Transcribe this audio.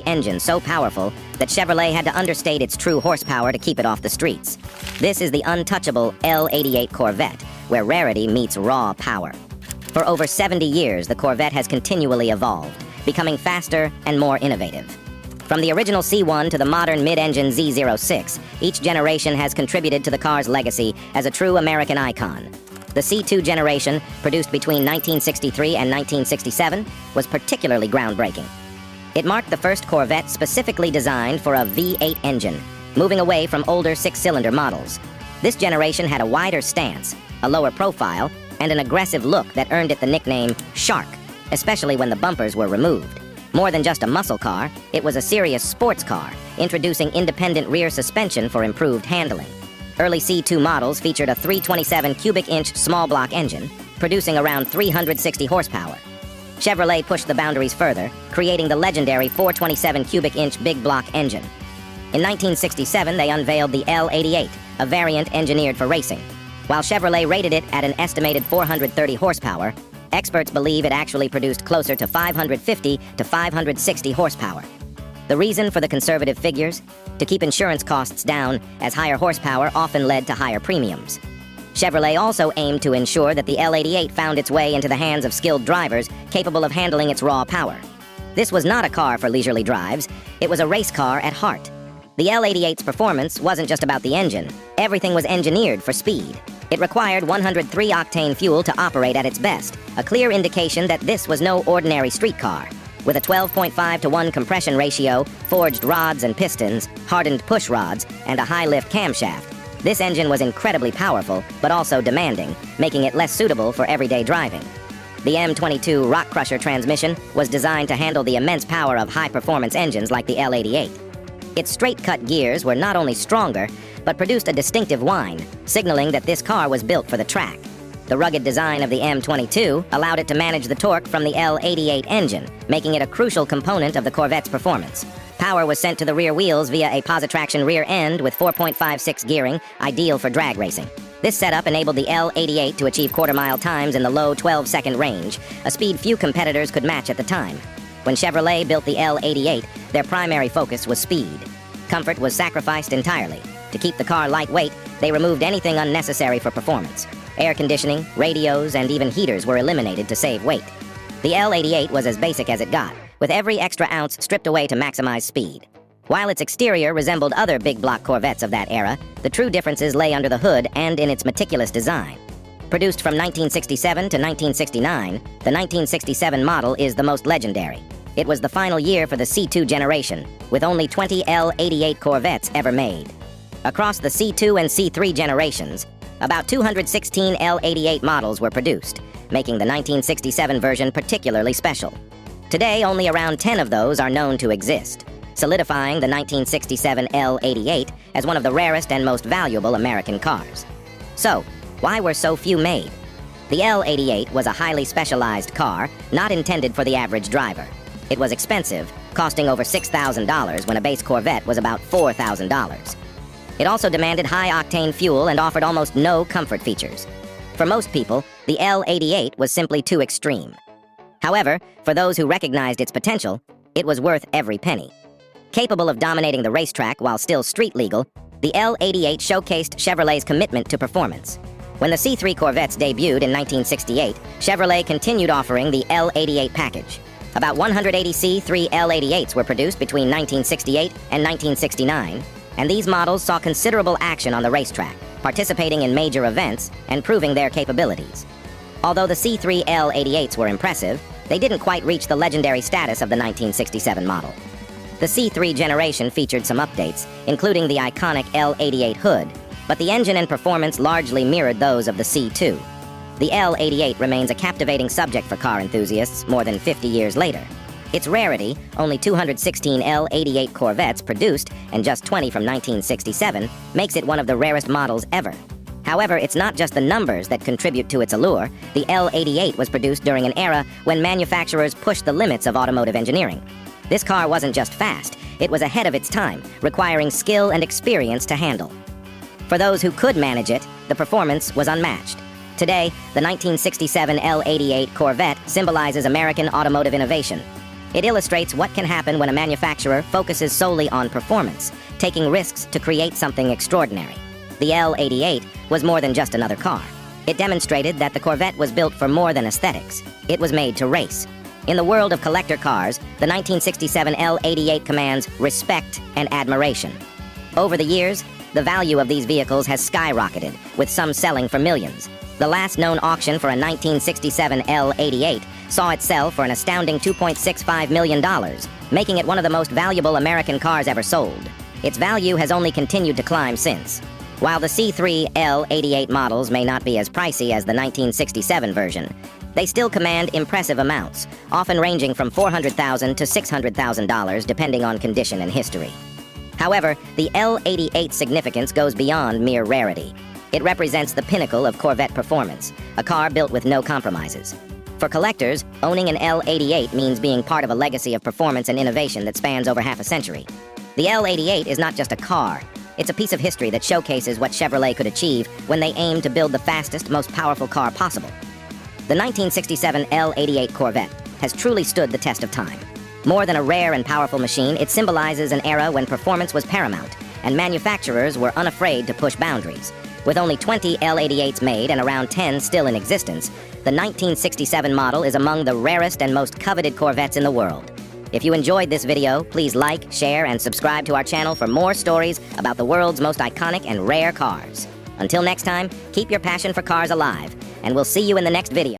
engine so powerful that Chevrolet had to understate its true horsepower to keep it off the streets. This is the untouchable L88 Corvette, where rarity meets raw power. For over 70 years, the Corvette has continually evolved, becoming faster and more innovative. From the original C1 to the modern mid-engine Z06, each generation has contributed to the car's legacy as a true American icon. The C2 generation, produced between 1963 and 1967, was particularly groundbreaking. It marked the first Corvette specifically designed for a V8 engine, moving away from older six-cylinder models. This generation had a wider stance, a lower profile, and an aggressive look that earned it the nickname Shark, especially when the bumpers were removed. More than just a muscle car, it was a serious sports car, introducing independent rear suspension for improved handling. Early C2 models featured a 327 cubic inch small block engine, producing around 360 horsepower. Chevrolet pushed the boundaries further, creating the legendary 427 cubic inch big block engine. In 1967, they unveiled the L88, a variant engineered for racing. While Chevrolet rated it at an estimated 430 horsepower, experts believe it actually produced closer to 550 to 560 horsepower. The reason for the conservative figures? To keep insurance costs down, as higher horsepower often led to higher premiums. Chevrolet also aimed to ensure that the L88 found its way into the hands of skilled drivers capable of handling its raw power. This was not a car for leisurely drives, it was a race car at heart. The L88's performance wasn't just about the engine, everything was engineered for speed. It required 103-octane fuel to operate at its best, a clear indication that this was no ordinary street car. With a 12.5-to-1 compression ratio, forged rods and pistons, hardened push rods, and a high-lift camshaft, this engine was incredibly powerful, but also demanding, making it less suitable for everyday driving. The M22 Rock Crusher transmission was designed to handle the immense power of high-performance engines like the L88. Its straight-cut gears were not only stronger, but produced a distinctive whine, signaling that this car was built for the track. The rugged design of the M22 allowed it to manage the torque from the L88 engine, making it a crucial component of the Corvette's performance. Power was sent to the rear wheels via a positraction rear end with 4.56 gearing, ideal for drag racing. This setup enabled the L88 to achieve quarter-mile times in the low 12-second range, a speed few competitors could match at the time. When Chevrolet built the L88, their primary focus was speed. Comfort was sacrificed entirely. To keep the car lightweight, they removed anything unnecessary for performance. Air conditioning, radios, and even heaters were eliminated to save weight. The L88 was as basic as it got, with every extra ounce stripped away to maximize speed. While its exterior resembled other big block Corvettes of that era, the true differences lay under the hood and in its meticulous design. Produced from 1967 to 1969, the 1967 model is the most legendary. It was the final year for the C2 generation, with only 20 L88 Corvettes ever made. Across the C2 and C3 generations, about 216 L88 models were produced, making the 1967 version particularly special. Today, only around 10 of those are known to exist, solidifying the 1967 L88 as one of the rarest and most valuable American cars. So, why were so few made? The L88 was a highly specialized car, not intended for the average driver. It was expensive, costing over $6,000 when a base Corvette was about $4,000. It also demanded high-octane fuel and offered almost no comfort features. For most people, the L88 was simply too extreme. However, for those who recognized its potential, it was worth every penny. Capable of dominating the racetrack while still street legal, the L88 showcased Chevrolet's commitment to performance. When the C3 Corvettes debuted in 1968, Chevrolet continued offering the L88 package. About 180 C3 L88s were produced between 1968 and 1969, and these models saw considerable action on the racetrack, participating in major events and proving their capabilities. Although the C3 L88s were impressive, they didn't quite reach the legendary status of the 1967 model. The C3 generation featured some updates, including the iconic L88 hood, but the engine and performance largely mirrored those of the C2. The L88 remains a captivating subject for car enthusiasts more than 50 years later. Its rarity, only 216 L88 Corvettes produced and just 20 from 1967, makes it one of the rarest models ever. However, it's not just the numbers that contribute to its allure. The L88 was produced during an era when manufacturers pushed the limits of automotive engineering. This car wasn't just fast, it was ahead of its time, requiring skill and experience to handle. For those who could manage it, the performance was unmatched. Today, the 1967 L88 Corvette symbolizes American automotive innovation. It illustrates what can happen when a manufacturer focuses solely on performance, taking risks to create something extraordinary. The L88 was more than just another car. It demonstrated that the Corvette was built for more than aesthetics. It was made to race. In the world of collector cars, the 1967 L88 commands respect and admiration. Over the years, the value of these vehicles has skyrocketed, with some selling for millions. The last known auction for a 1967 L88 saw it sell for an astounding $2.65 million, making it one of the most valuable American cars ever sold. Its value has only continued to climb since. While the C3 L88 models may not be as pricey as the 1967 version, they still command impressive amounts, often ranging from $400,000 to $600,000 depending on condition and history. However, the L88's significance goes beyond mere rarity. It represents the pinnacle of Corvette performance, a car built with no compromises. For collectors, owning an L88 means being part of a legacy of performance and innovation that spans over half a century. The L88 is not just a car. It's a piece of history that showcases what Chevrolet could achieve when they aimed to build the fastest, most powerful car possible. The 1967 L88 Corvette has truly stood the test of time. More than a rare and powerful machine, it symbolizes an era when performance was paramount, and manufacturers were unafraid to push boundaries. With only 20 L88s made and around 10 still in existence, the 1967 model is among the rarest and most coveted Corvettes in the world. If you enjoyed this video, please like, share, and subscribe to our channel for more stories about the world's most iconic and rare cars. Until next time, keep your passion for cars alive, and we'll see you in the next video.